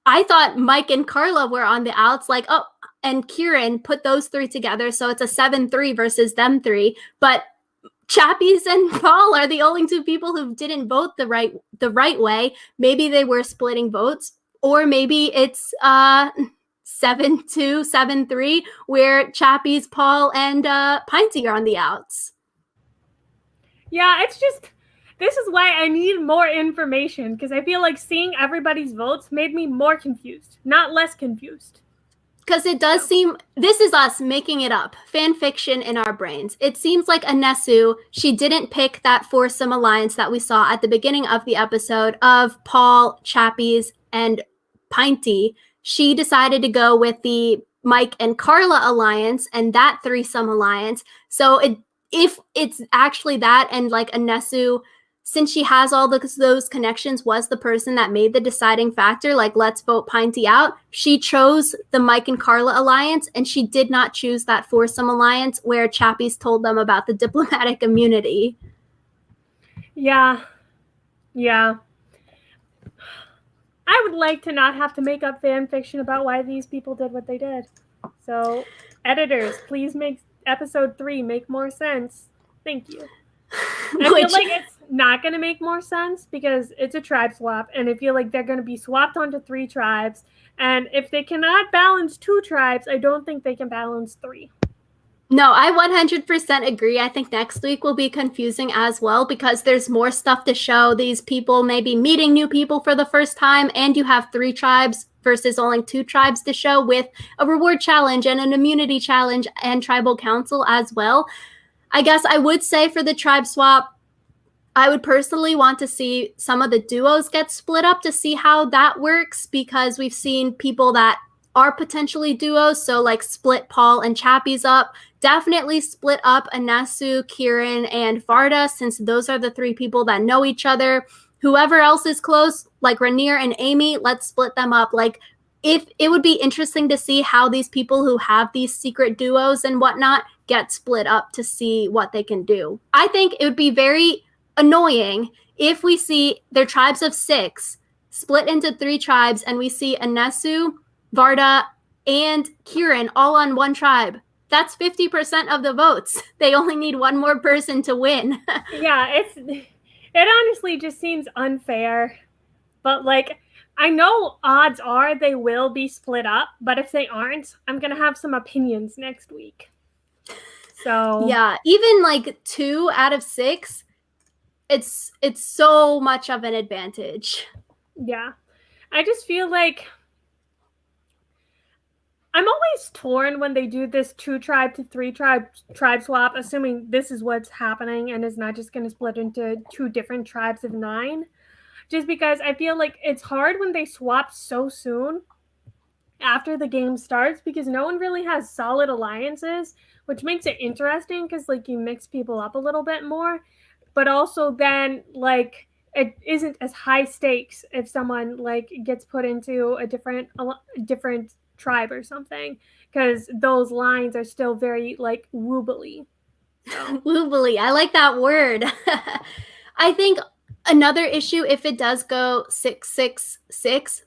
I thought Mike and Carla were on the outs, like, oh, and Kieran put those 3 together. So it's a 7-3 versus them 3. But Chappies and Paul are the only 2 people who didn't vote the right way. Maybe they were splitting votes, or maybe it's 7-2, 7-3, where Chappies, Paul, and Pinty are on the outs. Yeah, it's just, this is why I need more information, because I feel like seeing everybody's votes made me more confused, not less confused. Because it does seem, this is us making it up, fan fiction in our brains. It seems like Anesu, she didn't pick that foursome alliance that we saw at the beginning of the episode of Paul, Chappies, and Pinty. She decided to go with the Mike and Carla alliance and that threesome alliance. So if it's actually that, and like Anesu, since she has all those connections, was the person that made the deciding factor, like, let's vote Pinty out, she chose the Mike and Carla alliance, and she did not choose that foursome alliance where Chappies told them about the diplomatic immunity. Yeah. I would like to not have to make up fan fiction about why these people did what they did. So, editors, please make episode 3 make more sense. Thank you. I feel like it's not going to make more sense because it's a tribe swap, and I feel like they're going to be swapped onto 3 tribes. And if they cannot balance 2 tribes, I don't think they can balance 3. No, I 100% agree. I think next week will be confusing as well because there's more stuff to show. These people may be meeting new people for the first time, and you have 3 tribes versus only 2 tribes to show, with a reward challenge and an immunity challenge and tribal council as well. I guess I would say for the tribe swap, I would personally want to see some of the duos get split up to see how that works, because we've seen people that are potentially duos, so like split Paul and Chappies up, definitely split up Anasu, Kieran, and Varda, since those are the 3 people that know each other. Whoever else is close, like Rainier and Amy, let's split them up. Like, if it would be interesting to see how these people who have these secret duos and whatnot get split up to see what they can do. I think it would be very annoying if we see their tribes of 6 split into 3 tribes and we see Anasu, Varda, and Kieran all on one tribe. That's 50% of the votes. They only need one more person to win. Yeah, it honestly just seems unfair. But like, I know odds are they will be split up, but if they aren't, I'm going to have some opinions next week. So, yeah, even like 2 out of 6, it's so much of an advantage. yeah. I just feel like I'm always torn when they do this 2 tribe to 3 tribe swap, assuming this is what's happening and is not just going to split into 2 different tribes of 9. Just because I feel like it's hard when they swap so soon after the game starts, because no one really has solid alliances, which makes it interesting because like you mix people up a little bit more, but also then like it isn't as high stakes if someone like gets put into a different tribe or something, because those lines are still very like woobly. So. Woobly, I like that word. I think another issue, if it does go 6-6-6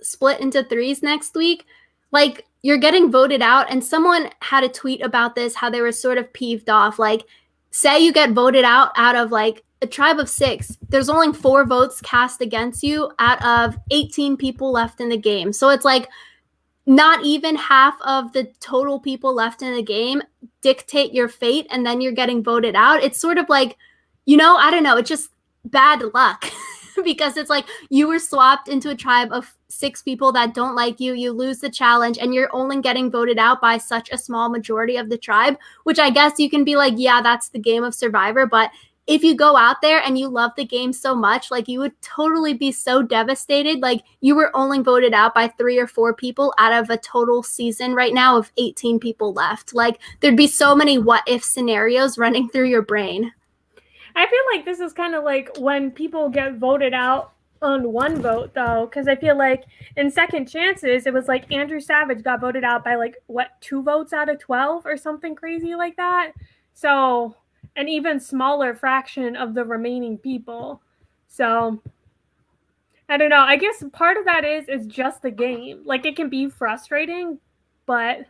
split into 3s next week, like you're getting voted out, and someone had a tweet about this, how they were sort of peeved off. Like, say you get voted out of like a tribe of 6, there's only 4 votes cast against you out of 18 people left in the game. So it's like not even half of the total people left in the game dictate your fate, and then you're getting voted out. It's sort of like, I don't know, it's just bad luck. Because it's like you were swapped into a tribe of 6 people that don't like you lose the challenge, and you're only getting voted out by such a small majority of the tribe, which I guess you can be like, yeah, that's the game of Survivor. But if you go out there and you love the game so much, like you would totally be so devastated. Like you were only voted out by 3 or 4 people out of a total season right now of 18 people left. Like there'd be so many what if scenarios running through your brain. I feel like this is kind of like when people get voted out on one vote, though, because I feel like in Second Chances, it was like Andrew Savage got voted out by like, what, 2 votes out of 12 or something crazy like that? So, an even smaller fraction of the remaining people. So, I don't know. I guess part of that is just the game. Like, it can be frustrating, but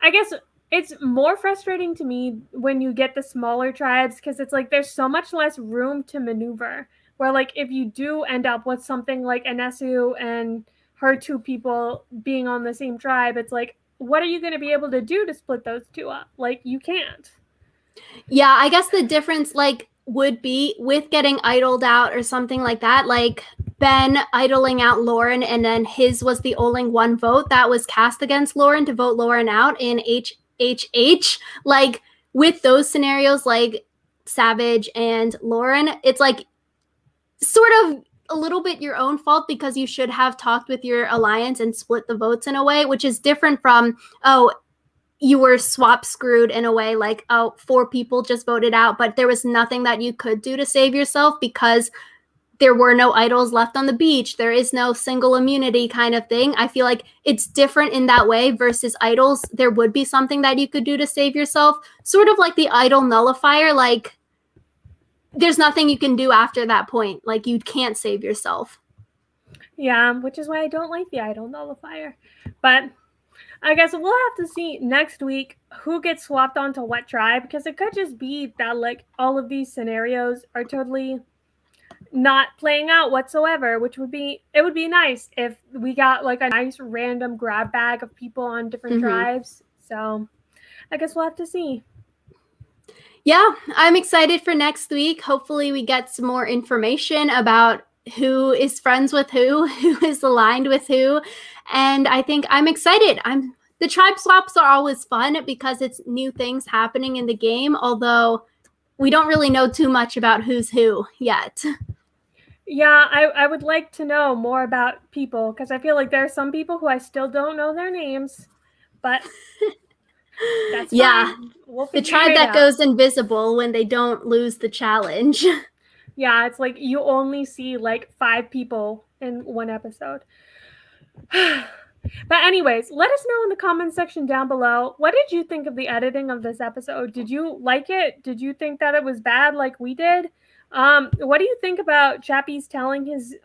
I guess it's more frustrating to me when you get the smaller tribes, because it's like there's so much less room to maneuver. Where like if you do end up with something like Anesu and her 2 people being on the same tribe, it's like, what are you going to be able to do to split those 2 up? Like you can't. Yeah, I guess the difference like would be with getting idled out or something like that. Like Ben idling out Lauren, and then his was the only one vote that was cast against Lauren to vote Lauren out in HHH. Like with those scenarios, like Savage and Lauren, it's like sort of a little bit your own fault, because you should have talked with your alliance and split the votes in a way, which is different from, oh, you were swap screwed in a way, like, oh, 4 people just voted out, but there was nothing that you could do to save yourself because there were no idols left on the beach. There is no single immunity kind of thing. I feel like it's different in that way versus idols. There would be something that you could do to save yourself, sort of like the idol nullifier. Like there's nothing you can do after that point. Like you can't save yourself. Yeah, which is why I don't like the idol nullifier. But I guess we'll have to see next week who gets swapped onto what tribe, because it could just be that like all of these scenarios are totally not playing out whatsoever, which would be nice if we got like a nice random grab bag of people on different tribes. So I guess we'll have to see. Yeah, I'm excited for next week. Hopefully we get some more information about who is friends with who is aligned with who. And I think I'm excited. The tribe swaps are always fun because it's new things happening in the game, although we don't really know too much about who's who yet. Yeah, I would like to know more about people, because I feel like there are some people who I still don't know their names, but That's Yeah. fine. We'll The figure tribe it that out. goes invisible when they don't lose the challenge. Yeah, it's like you only see like 5 people in one episode. But anyways, let us know in the comments section down below. What did you think of the editing of this episode? Did you like it? Did you think that it was bad like we did? What do you think about Chappies telling his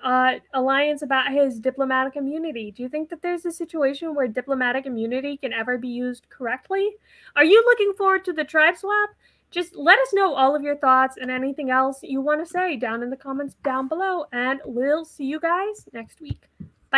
alliance about his diplomatic immunity? Do you think that there's a situation where diplomatic immunity can ever be used correctly? Are you looking forward to the tribe swap? Just let us know all of your thoughts and anything else you want to say down in the comments down below, and we'll see you guys next week.